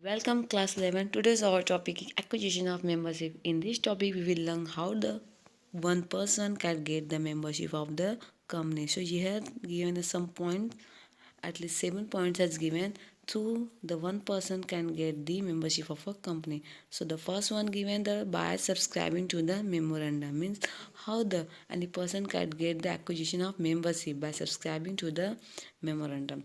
Welcome class 11. Today's our topic is acquisition of membership. In this topic we will learn how the one person can get the membership of the company. So here given some point, at least 7 points has given to the one person can get the membership of a company. So the first one given the by subscribing to the memorandum means how the any person can get the acquisition of membership by subscribing to the memorandum.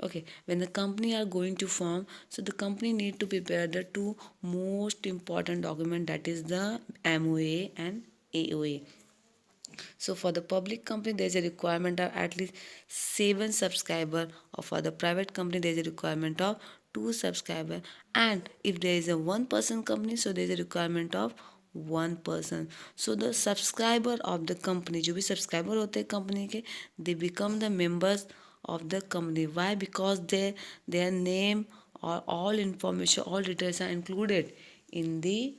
Okay, when the company are going to form, so the company need to prepare the two most important document, that is the MOA and AOA. So for the public company there is a requirement of at least 7 subscriber, or for the private company there is a requirement of 2 subscriber, and if there is a one person company, so there is a requirement of one person. So the subscriber of the company, जो भी subscriber होते हैं company के, they become the members of the company. Why? Because their name or all information, all details are included in the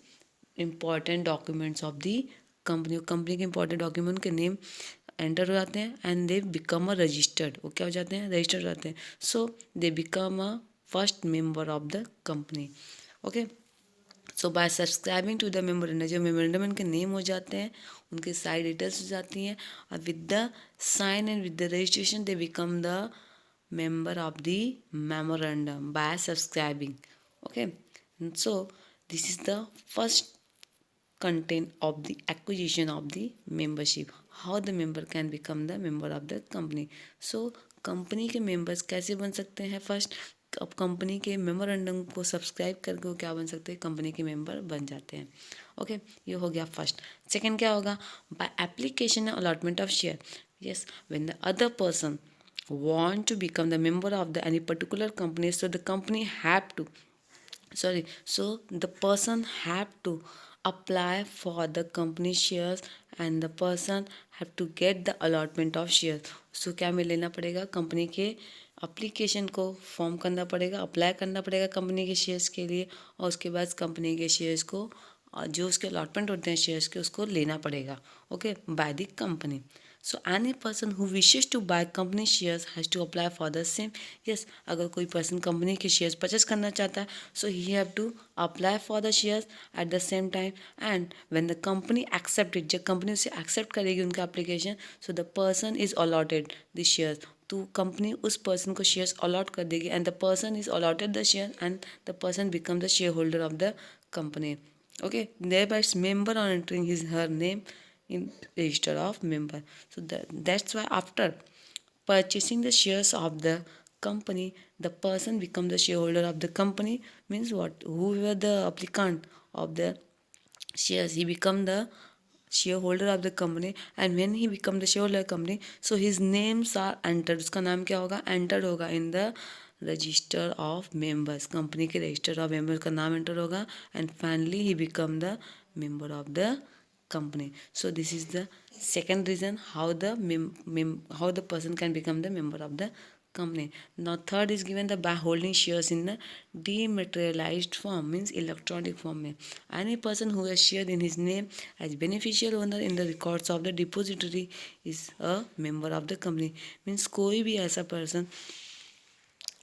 important documents of the company के important document के name enter हो जाते हैं and they become a registered. वो क्या हो जाते हैं? रजिस्टर्ड हो जाते हैं. So they become a first member of the company. Okay, so by subscribing to the memorandum, जो मेमोरेंडम के नेम हो जाते हैं, उनके सारी डिटेल्स हो जाती हैं, और with the sign and with the registration they become the member of the memorandum by subscribing. Okay, so this is the first content of the acquisition of the membership, how the member can become the member of the company. So company के members कैसे बन सकते हैं? First, अब company के memorandum को subscribe करके वो क्या बन सकते हैं? कंपनी के मेंबर बन जाते हैं. ओके, ये हो गया फर्स्ट. सेकंड क्या होगा? By application allotment of share. Yes, when the other person want to become the member of the any particular company, so the company have to, so the person have to apply for the company shares, and the person have to get the allotment of shares. So क्या में लेना पड़ेगा? Company के application को form करना पड़ेगा, apply करना पड़ेगा कंपनी के शेयर्स के लिए, और उसके बाद कंपनी के शेयर्स को जो उसके अलॉटमेंट होते हैं शेयर्स के, उसको लेना पड़ेगा. Okay, by the company. So any person who wishes to buy company shares has to apply for the same. Yes, अगर कोई person company के shares purchase करना चाहता है, so he have to apply for the shares at the same time, and when the company accept it, जब company उसे accept करेगी उनका application, so the person is allotted the shares. तो company उस person को शेयर्स अलॉट कर देगी, and the person is allotted the share, and the person become the share holder of the company. Okay, thereby member on entering his her name in register of member. So that's why after purchasing the shares of the company, the person become the shareholder of the company. Means what? Whoever the applicant of the shares, he become the shareholder of the company, and when he become the shareholder company, so his names are entered. उसका नाम क्या होगा? entered होगा in the register of members. Company के register of members का नाम enter होगा, and finally he become the member of the company. So this is the second reason how the how the person can become the member of the company. Now third is given the by holding shares in the dematerialized form, means electronic form में. Any person who has share in his name as beneficial owner in the records of the depository is a member of the company. Means कोई भी ऐसा person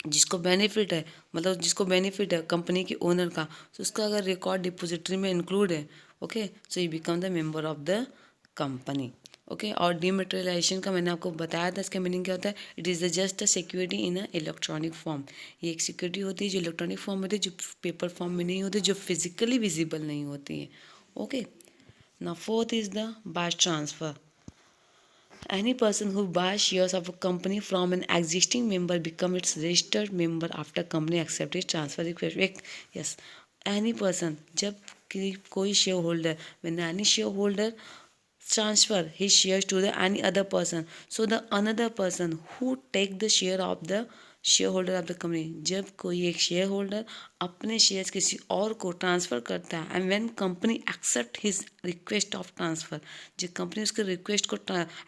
जिसको benefit है, मतलब जिसको benefit है company के ओनर का, तो उसका अगर रिकॉर्ड डिपोजिटरी में इंक्लूड है, okay, so you become the member of the company. Okay, और डीमेटेरियलाइजेशन का मैंने आपको बताया था, इसका मीनिंग क्या होता है? It is just a security in a electronic form. ये एक सिक्योरिटी होती है जो इलेक्ट्रॉनिक फॉर्म में होती है, जो पेपर फॉर्म में नहीं होती, जो फिजिकली विजिबल नहीं होती है. Okay, now fourth is the by transfer. Any person who buys shares of a company from an existing member become its registered member after company accept its transfer request. Yes, any person, जब कोई share holder, when any shareholder transfer his shares to the any other person, so the another person who take the share of the shareholder of the company, जब कोई एक share holder अपने shares किसी और को transfer करता है, and when company accept his request of transfer, जब कंपनी उसके रिक्वेस्ट को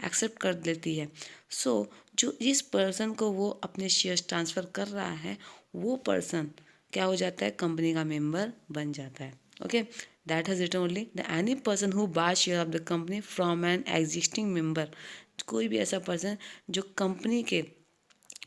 एक्सेप्ट कर लेती है, सो जो जिस पर्सन को वो अपने शेयर्स ट्रांसफ़र कर रहा है, वो पर्सन क्या हो जाता है? कंपनी का मेंबर बन जाता है. Okay, that has written only the any person who buys share of the company from an existing member. कोई भी ऐसा पर्सन जो कंपनी के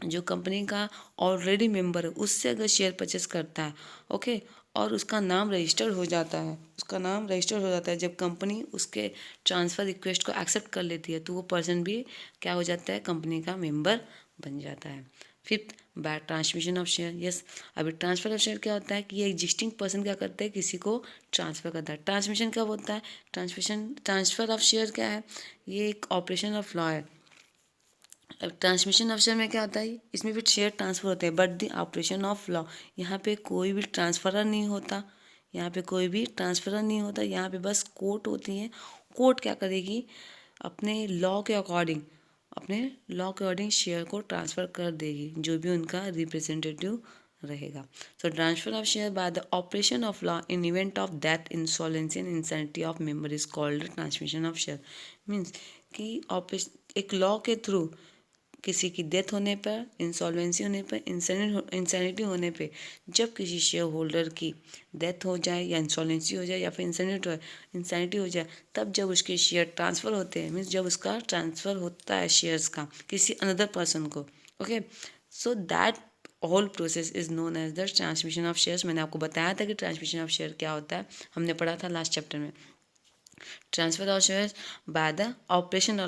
जो कंपनी का ऑलरेडी मेंबर है उससे अगर शेयर परचेस करता है, ओके, और उसका नाम रजिस्टर्ड हो जाता है, उसका नाम रजिस्टर्ड हो जाता है, जब कंपनी उसके ट्रांसफ़र रिक्वेस्ट को एक्सेप्ट कर लेती है तो वो पर्सन भी क्या हो जाता है, कंपनी का मेंबर बन जाता है। Fifth, bad transmission of share. Yes, अभी ट्रांसफर ऑफ शेयर क्या होता है कि ये एग्जिस्टिंग पर्सन क्या करता है, किसी को ट्रांसफ़र करता है। ट्रांसमिशन कब होता है, ट्रांसफ़र ऑफ शेयर क्या है, ये एक ऑपरेशन ऑफ लॉ है। अब ट्रांसमिशन ऑप्शन में क्या होता है, इसमें भी शेयर ट्रांसफर होते हैं, but the operation of law, यहाँ पे कोई भी ट्रांसफर नहीं होता, यहाँ पे कोई भी ट्रांसफर नहीं होता, यहाँ पे बस कोर्ट होती है। कोर्ट क्या करेगी, अपने लॉ के अकॉर्डिंग, अपने लॉ के अकॉर्डिंग शेयर को ट्रांसफ़र कर देगी, जो भी उनका रिप्रेजेंटेटिव रहेगा। सो transfer of share by the operation of law in event of death, insolvency and insanity of member is called transmission of share. Means कि एक लॉ के थ्रू किसी की डेथ होने पर, इंसॉल्वेंसी होने पर, इंसैनिटी होने पे, जब किसी शेयर होल्डर की डेथ हो जाए या इंसॉल्वेंसी हो जाए या फिर इंसैनिटी हो जाए, तब जब उसके शेयर ट्रांसफ़र होते हैं, मीन्स जब उसका ट्रांसफ़र होता है शेयर्स का किसी अनदर पर्सन को, okay, so that whole process is known as the transmission of shares. मैंने आपको बताया था कि ट्रांसमिशन ऑफ शेयर क्या होता है, हमने पढ़ा था लास्ट चैप्टर में। Transfer of shares by the operation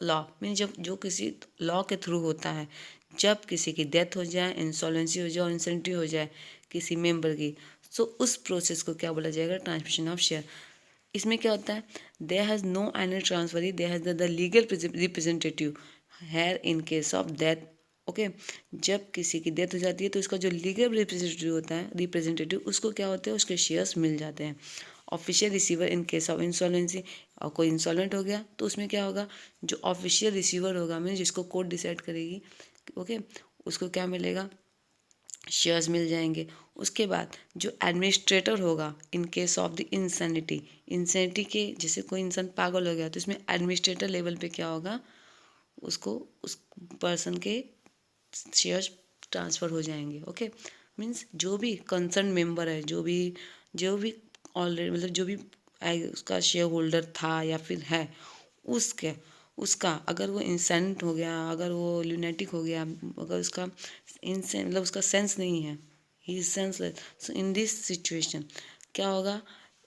law, mean जब जो किसी लॉ के थ्रू होता है, जब किसी की डेथ हो जाए, इंसॉल्वेंसी हो जाए और इंसेंटिव हो जाए किसी मेंबर की, सो उस प्रोसेस को क्या बोला जाएगा, ट्रांसमिशन ऑफ शेयर। इसमें क्या होता है, there has no any transfer, there has the legal representative heir in case of death, okay. जब किसी की डेथ हो जाती है तो इसका जो लीगल रिप्रेजेंटेटिव उसको क्या होते हैं, उसके शेयर्स मिल जाते हैं। Official receiver in case of insolvency, और कोई इंसॉल्वेंट हो गया तो उसमें क्या होगा, जो ऑफिशियल रिसीवर होगा, मीन जिसको कोर्ट डिसाइड करेगी, ओके, उसको क्या मिलेगा, शेयर्स मिल जाएंगे। उसके बाद जो एडमिनिस्ट्रेटर होगा इन केस ऑफ द इंसैनिटी के, जैसे कोई इंसान पागल हो गया तो इसमें एडमिनिस्ट्रेटर लेवल पे क्या होगा, उसको उस पर्सन के शेयर्स ट्रांसफ़र हो जाएंगे, ओके। मीन्स जो भी कंसर्न मेंबर है, जो भी ऑलरेडी मतलब जो भी उसका शेयर होल्डर था या फिर है, उसके उसका अगर वो इंसेंट हो गया, अगर वो ल्यूनेटिक हो गया, अगर उसका मतलब उसका सेंस नहीं है, he is senseless, so in this situation क्या होगा,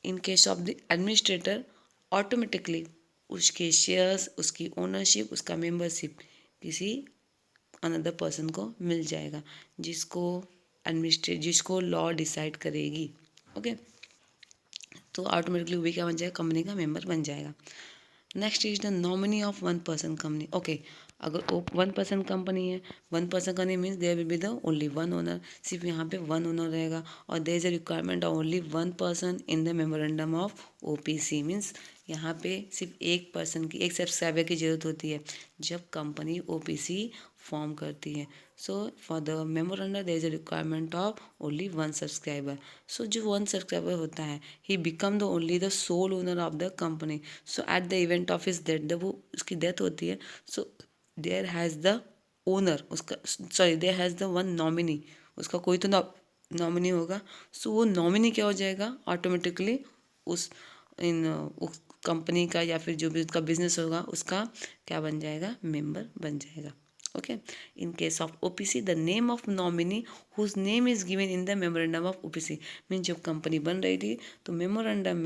इन case of the administrator, automatically उसके शेयर्स, उसकी ओनरशिप, उसका मेंबरशिप किसी अनदर पर्सन को मिल जाएगा, जिसको लॉ डिसाइड करेगी, ओके। तो ऑटोमेटिकली वो भी क्या बन जाएगा, कंपनी का मेंबर बन जाएगा। Next is the nominee of one person company, okay. अगर वो वन पर्सन कंपनी है, one person company means there will be the only one owner, सिर्फ यहाँ पे वन ओनर रहेगा, और there is a requirement of only one person in the memorandum of OPC, means यहाँ पे सिर्फ एक पर्सन की, एक सब्सक्राइबर की ज़रूरत होती है जब कंपनी ओपीसी फॉर्म करती है। So for the memorandum there is a requirement of only one subscriber. So जो वन सब्सक्राइबर होता है, he become the only the sole owner of the company. So at the event of his death, जब वो उसकी death होती है, so there has the owner, उसका sorry there has the one nominee, उसका कोई तो नॉमिनी होगा। सो वो नॉमिनी क्या हो जाएगा, ऑटोमेटिकली उस उस कंपनी का या फिर जो भी उसका बिजनेस होगा उसका क्या बन जाएगा, मेंबर बन जाएगा, okay. In case of OPC the name of nominee whose name is given in the memorandum of OPC, mean जब कंपनी बन रही थी तो मेमोरेंडम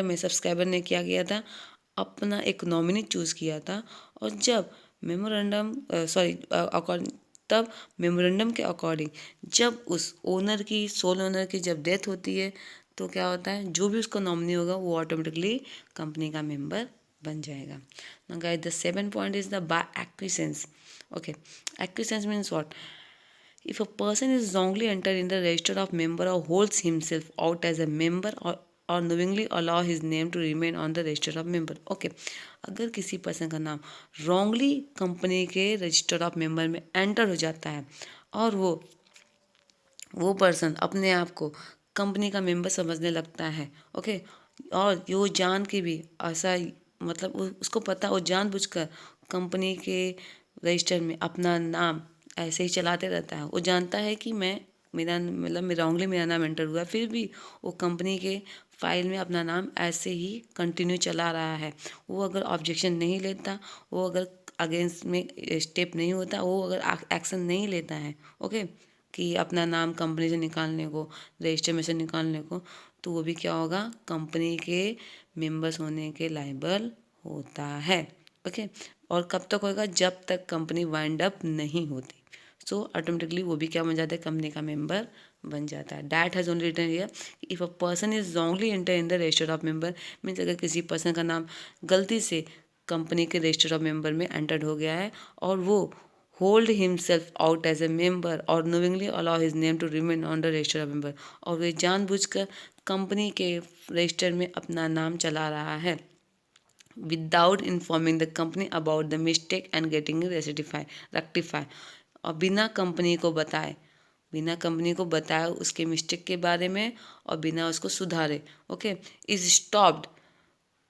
में सब्सक्राइबर ने क्या किया था, अपना एक नॉमिनी चूज़ किया था, और जब मेमोरेंडम अकॉर्डिंग, तब मेमोरेंडम के अकॉर्डिंग जब उस ओनर की, सोल ओनर की जब डेथ होती है तो क्या होता है, जो भी उसका नॉमिनी होगा वो ऑटोमेटिकली कंपनी का मेंबर बन जाएगा। Now guys the 7th point is the by acquiescence, okay. Acquiescence means what, if a person is wrongly entered in the register of member or holds himself out as a member or knowingly allow his name to remain on the register of member, okay। अगर किसी person का नाम wrongly company के register of member में enter हो जाता है और वो पर्सन अपने आप को कंपनी का मेंबर समझने लगता है, ओके, और वो जान के भी ऐसा मतलब उसको पता, वो जानबूझकर कंपनी के रजिस्टर में अपना नाम ऐसे ही चलाते रहता है, वो जानता है कि मेरा रॉन्गली मेरा नाम एंटर हुआ, फिर भी वो कंपनी के फाइल में अपना नाम ऐसे ही कंटिन्यू चला रहा है। वो अगर ऑब्जेक्शन नहीं लेता, वो अगर अगेंस्ट में स्टेप नहीं होता, वो अगर एक्शन नहीं लेता है, ओके, कि अपना नाम कंपनी से निकालने को, रजिस्टर में से निकालने को, तो वो भी क्या होगा, कंपनी के मेंबर्स होने के लायबल होता है, ओके। और कब तक होगा, जब तक कंपनी वाइंड अप नहीं होती। सो ऑटोमेटिकली वो भी क्या बन जाता है, कंपनी का मेंबर बन जाता है। That has only written here, if a person is wrongly enter in the register of member, means अगर किसी पर्सन का नाम गलती से कंपनी के रजिस्टर ऑफ मेंबर में एंटर्ड हो गया है और वो hold himself out as a member or knowingly allow his name to remain on the register of member, और वे जानबूझकर कंपनी के रजिस्टर में अपना नाम चला रहा है without informing the company about the mistake and getting it rectify, और बिना कंपनी को बताए उसके मिस्टेक के बारे में और बिना उसको सुधारे, okay, is stopped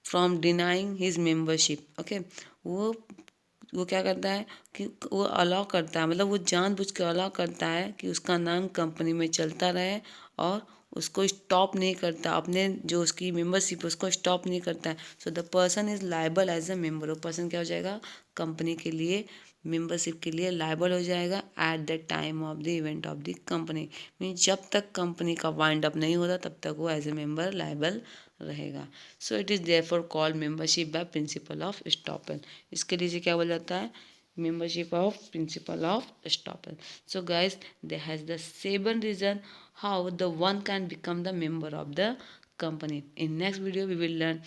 from denying his membership, okay. वो क्या करता है कि वो अलाउ करता है, मतलब वो जानबूझ के अलाउ करता है कि उसका नाम कंपनी में चलता रहे और उसको स्टॉप नहीं करता, अपने जो उसकी मेंबरशिप उसको स्टॉप नहीं करता है। So the person is liable as a member, वो पर्सन क्या हो जाएगा, कंपनी के लिए मेंबरशिप के लिए लाइबल हो जाएगा at the time of the event of the company, mean जब तक कंपनी का वाइंड अप नहीं होता तब तक वो एज ए मेंबर लाइबल रहेगा। So it is therefore called membership by principle of estoppel, इसके लिए से क्या बोला जाता है, membership of principle of estoppel. So guys, there has the 7 reason how the one can become the member of the company. In next video we will learn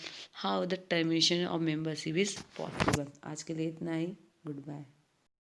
how the termination of membership is possible. आज के लिए इतना ही, good bye.